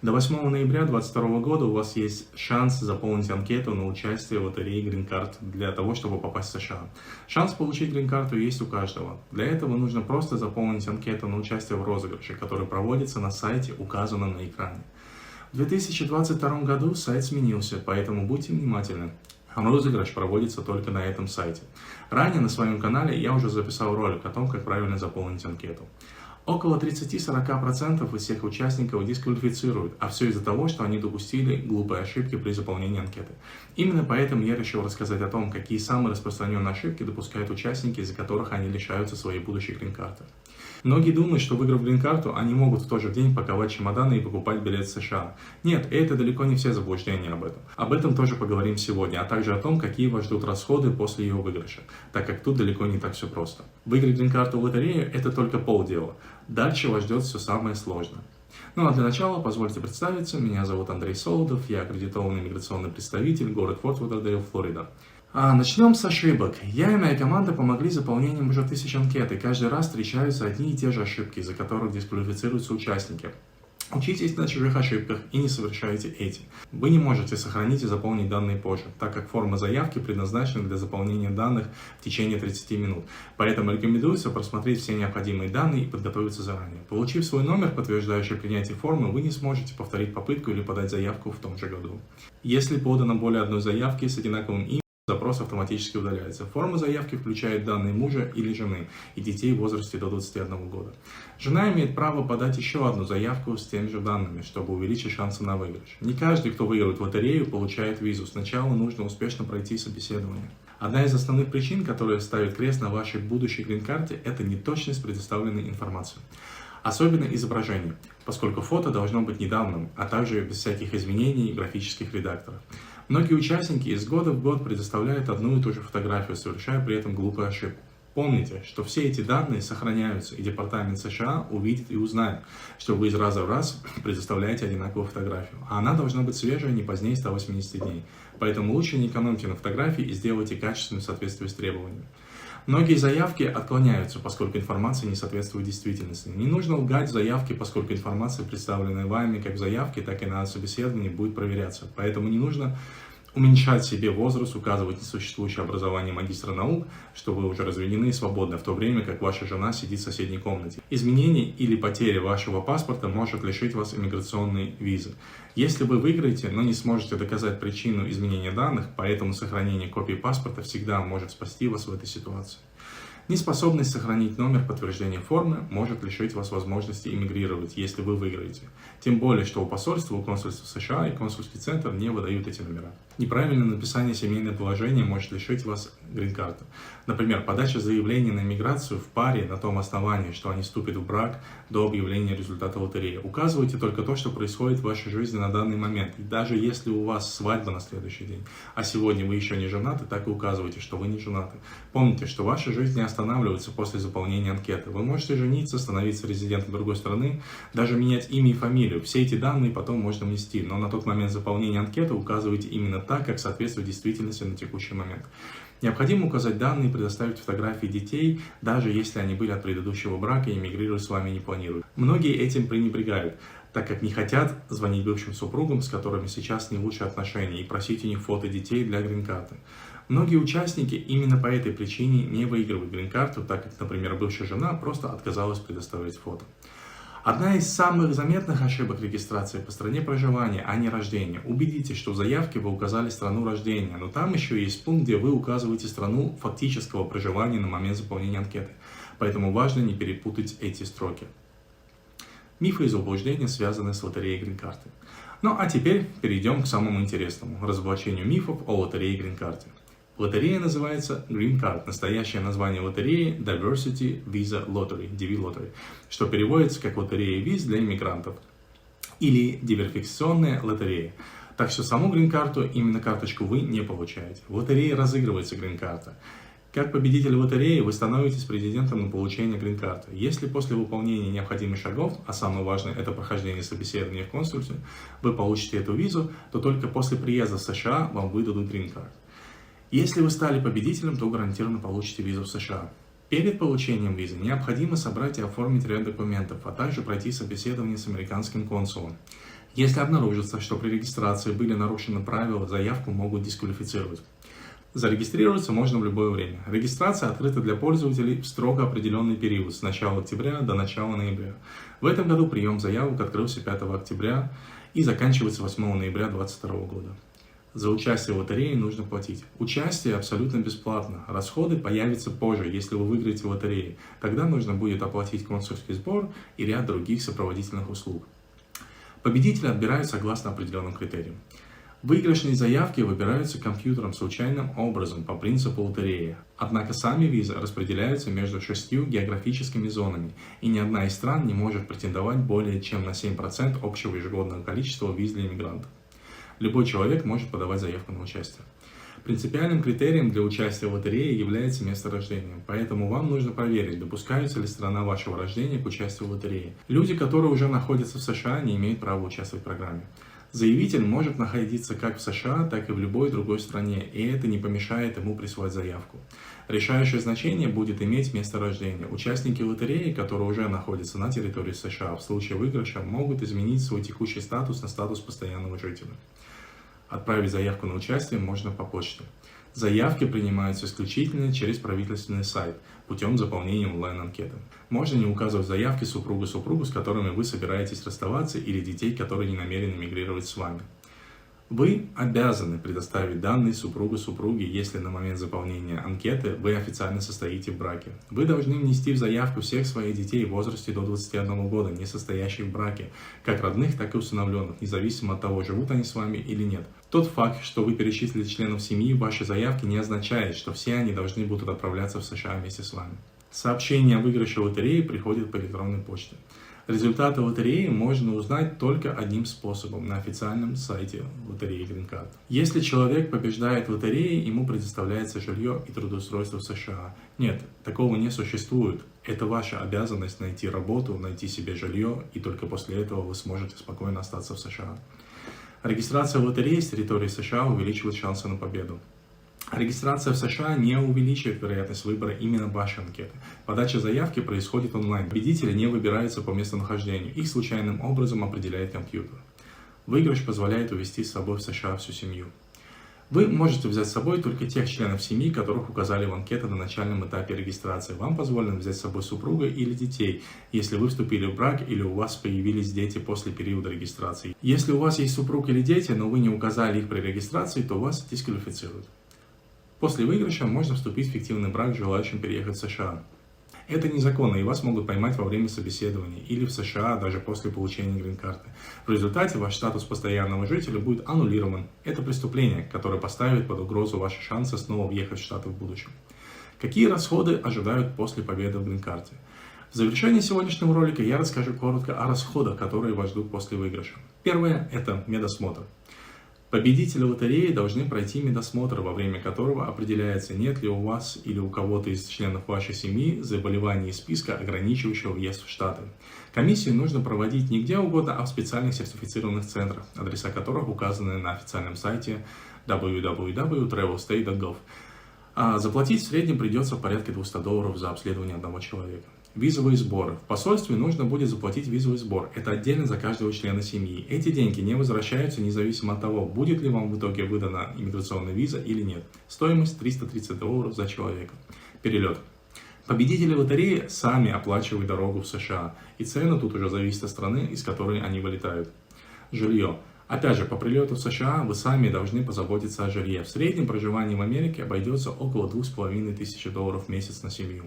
До 8 ноября 2022 года у вас есть шанс заполнить анкету на участие в лотерее Green Card для того, чтобы попасть в США. Шанс получить Green Card есть у каждого. Для этого нужно просто заполнить анкету на участие в розыгрыше, который проводится на сайте, указанном на экране. В 2022 году сайт сменился, поэтому будьте внимательны. Розыгрыш проводится только на этом сайте. Ранее на своем канале я уже записал ролик о том, как правильно заполнить анкету. Около 30-40% из всех участников дисквалифицируют, а все из-за того, что они допустили глупые ошибки при заполнении анкеты. Именно поэтому я решил рассказать о том, какие самые распространенные ошибки допускают участники, из-за которых они лишаются своей будущей грин-карты. Многие думают, что выиграв грин-карту, они могут в тот же день паковать чемоданы и покупать билет в США. Нет, это далеко не все заблуждения об этом. Об этом тоже поговорим сегодня, а также о том, какие вас ждут расходы после ее выигрыша, так как тут далеко не так все просто. Выиграть грин-карту в лотерею – это только полдела. Дальше вас ждет все самое сложное. Ну а для начала позвольте представиться, меня зовут Андрей Солодов, я аккредитованный миграционный представитель, город Форт Лодердейл, Флорида. Начнем с ошибок. Я и моя команда помогли заполнением уже 1000 анкет, и каждый раз встречаются одни и те же ошибки, из-за которых дисквалифицируются участники. Учитесь на чужих ошибках и не совершайте эти. Вы не можете сохранить и заполнить данные позже, так как форма заявки предназначена для заполнения данных в течение 30 минут. Поэтому рекомендуется просмотреть все необходимые данные и подготовиться заранее. Получив свой номер, подтверждающий принятие формы, вы не сможете повторить попытку или подать заявку в том же году. Если подано более одной заявки с одинаковым именем, запрос автоматически удаляется. Форма заявки включает данные мужа или жены и детей в возрасте до 21 года. Жена имеет право подать еще одну заявку с теми же данными, чтобы увеличить шансы на выигрыш. Не каждый, кто выигрывает лотерею, получает визу. Сначала нужно успешно пройти собеседование. Одна из основных причин, которая ставит крест на вашей будущей грин-карте, это неточность предоставленной информации. Особенно изображений, поскольку фото должно быть недавним, а также без всяких изменений графических редакторов. Многие участники из года в год предоставляют одну и ту же фотографию, совершая при этом глупую ошибку. Помните, что все эти данные сохраняются, и Департамент США увидит и узнает, что вы из раза в раз предоставляете одинаковую фотографию, а она должна быть свежая не позднее 180 дней. Поэтому лучше не экономьте на фотографии и сделайте качественную в соответствии с требованиями. Многие заявки отклоняются, поскольку информация не соответствует действительности. Не нужно лгать в заявке, поскольку информация, представленная вами как в заявке, так и на собеседовании, будет проверяться. Поэтому не нужно уменьшать себе возраст, указывать несуществующее образование магистра наук, что вы уже разведены и свободны, в то время как ваша жена сидит в соседней комнате. Изменение или потеря вашего паспорта может лишить вас иммиграционной визы. Если вы выиграете, но не сможете доказать причину изменения данных, поэтому сохранение копии паспорта всегда может спасти вас в этой ситуации. Неспособность сохранить номер подтверждения формы может лишить вас возможности иммигрировать, если вы выиграете. Тем более, что у посольства, у консульства США и консульский центр не выдают эти номера. Неправильное написание семейного положения может лишить вас грин-карты. Например, подача заявления на иммиграцию в паре на том основании, что они вступят в брак до объявления результата лотереи. Указывайте только то, что происходит в вашей жизни на данный момент. И даже если у вас свадьба на следующий день, а сегодня вы еще не женаты, так и указывайте, что вы не женаты. Помните, что ваша жизнь не останавливается после заполнения анкеты. Вы можете жениться, становиться резидентом другой страны, даже менять имя и фамилию. Все эти данные потом можно внести, но на тот момент заполнения анкеты указывайте именно так, как соответствует действительности на текущий момент. Необходимо указать данные и предоставить фотографии детей, даже если они были от предыдущего брака и эмигрировать с вами не планируют. Многие этим пренебрегают, так как не хотят звонить бывшим супругам, с которыми сейчас не лучшие отношения, и просить у них фото детей для грин-карты. Многие участники именно по этой причине не выигрывают грин-карту, так как, например, бывшая жена просто отказалась предоставить фото. Одна из самых заметных ошибок регистрации по стране проживания, а не рождения. Убедитесь, что в заявке вы указали страну рождения, но там еще есть пункт, где вы указываете страну фактического проживания на момент заполнения анкеты. Поэтому важно не перепутать эти строки. Мифы и заблуждения, связанные с лотереей грин-карты. Ну а теперь перейдем к самому интересному – разоблачению мифов о лотерее грин-карте. Лотерея называется Green Card. Настоящее название лотереи – Diversity Visa Lottery, DV Lottery, что переводится как лотерея виз для иммигрантов или диверсификационная лотерея. Так что саму грин-карту, именно карточку, вы не получаете. В лотерее разыгрывается грин-карта. Как победитель лотереи вы становитесь претендентом на получение грин-карты. Если после выполнения необходимых шагов, а самое важное это прохождение собеседования в консульстве, вы получите эту визу, то только после приезда в США вам выдадут грин-карт. Если вы стали победителем, то гарантированно получите визу в США. Перед получением визы необходимо собрать и оформить ряд документов, а также пройти собеседование с американским консулом. Если обнаружится, что при регистрации были нарушены правила, заявку могут дисквалифицировать. Зарегистрироваться можно в любое время. Регистрация открыта для пользователей в строго определенный период, с начала октября до начала ноября. В этом году прием заявок открылся 5 октября и заканчивается 8 ноября 2022 года. За участие в лотерее нужно платить. Участие абсолютно бесплатно. Расходы появятся позже, если вы выиграете в лотерее. Тогда нужно будет оплатить консульский сбор и ряд других сопроводительных услуг. Победители отбирают согласно определенным критериям. Выигрышные заявки выбираются компьютером случайным образом по принципу лотереи. Однако сами визы распределяются между 6 географическими зонами, и ни одна из стран не может претендовать более чем на 7% общего ежегодного количества виз для иммигрантов. Любой человек может подавать заявку на участие. Принципиальным критерием для участия в лотерее является место рождения, поэтому вам нужно проверить, допускается ли страна вашего рождения к участию в лотерее. Люди, которые уже находятся в США, не имеют права участвовать в программе. Заявитель может находиться как в США, так и в любой другой стране, и это не помешает ему присылать заявку. Решающее значение будет иметь место рождения. Участники лотереи, которые уже находятся на территории США, в случае выигрыша могут изменить свой текущий статус на статус постоянного жителя. Отправить заявку на участие можно по почте. Заявки принимаются исключительно через правительственный сайт, путем заполнения онлайн-анкеты. Можно не указывать в заявке супругу, с которыми вы собираетесь расставаться, или детей, которые не намерены мигрировать с вами. Вы обязаны предоставить данные супруги, если на момент заполнения анкеты вы официально состоите в браке. Вы должны внести в заявку всех своих детей в возрасте до 21 года, не состоящих в браке, как родных, так и усыновленных, независимо от того, живут они с вами или нет. Тот факт, что вы перечислили членов семьи в вашей заявке, не означает, что все они должны будут отправляться в США вместе с вами. Сообщение о выигрыше лотереи приходит по электронной почте. Результаты лотереи можно узнать только одним способом – на официальном сайте лотереи Green Card. Если человек побеждает в лотерее, ему предоставляется жилье и трудоустройство в США. Нет, такого не существует. Это ваша обязанность найти работу, найти себе жилье, и только после этого вы сможете спокойно остаться в США. Регистрация в лотерее с территории США увеличивает шансы на победу. Регистрация в США не увеличивает вероятность выбора именно вашей анкеты. Подача заявки происходит онлайн. Победители не выбираются по местонахождению, их случайным образом определяет компьютер. Выигрыш позволяет увезти с собой в США всю семью. Вы можете взять с собой только тех членов семьи, которых указали в анкете на начальном этапе регистрации. Вам позволено взять с собой супруга или детей, если вы вступили в брак или у вас появились дети после периода регистрации. Если у вас есть супруг или дети, но вы не указали их при регистрации, то вас дисквалифицируют. После выигрыша можно вступить в фиктивный брак с желающим переехать в США. Это незаконно, и вас могут поймать во время собеседования или в США даже после получения грин-карты. В результате ваш статус постоянного жителя будет аннулирован. Это преступление, которое поставит под угрозу ваши шансы снова въехать в Штаты в будущем. Какие расходы ожидают после победы в грин-карте? В завершении сегодняшнего ролика я расскажу коротко о расходах, которые вас ждут после выигрыша. Первое – это медосмотр. Победители лотереи должны пройти медосмотр, во время которого определяется, нет ли у вас или у кого-то из членов вашей семьи заболеваний из списка, ограничивающего въезд в Штаты. Комиссию нужно проводить не где угодно, а в специальных сертифицированных центрах, адреса которых указаны на официальном сайте www.travelstate.gov. А заплатить в среднем придется порядка $200 за обследование одного человека. Визовые сборы. В посольстве нужно будет заплатить визовый сбор. Это отдельно за каждого члена семьи. Эти деньги не возвращаются независимо от того, будет ли вам в итоге выдана иммиграционная виза или нет. Стоимость $330 за человека. Перелет. Победители лотереи сами оплачивают дорогу в США. И цена тут уже зависит от страны, из которой они вылетают. Жилье. Опять же, по прилету в США вы сами должны позаботиться о жилье. В среднем проживание в Америке обойдется около $2500 в месяц на семью.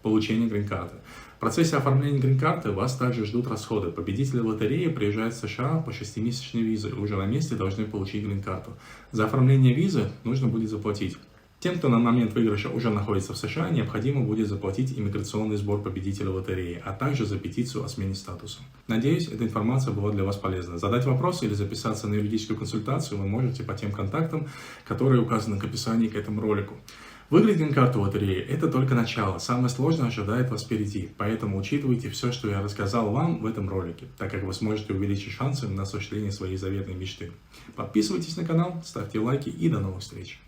Получение грин-карты. В процессе оформления грин-карты вас также ждут расходы. Победители лотереи приезжают в США по 6-месячной визе и уже на месте должны получить грин-карту. За оформление визы нужно будет заплатить. Тем, кто на момент выигрыша уже находится в США, необходимо будет заплатить иммиграционный сбор победителя лотереи, а также за петицию о смене статуса. Надеюсь, эта информация была для вас полезна. Задать вопросы или записаться на юридическую консультацию вы можете по тем контактам, которые указаны в описании к этому ролику. Выиграть грин-карту лотереи – это только начало. Самое сложное ожидает вас впереди. Поэтому учитывайте все, что я рассказал вам в этом ролике, так как вы сможете увеличить шансы на осуществление своей заветной мечты. Подписывайтесь на канал, ставьте лайки и до новых встреч.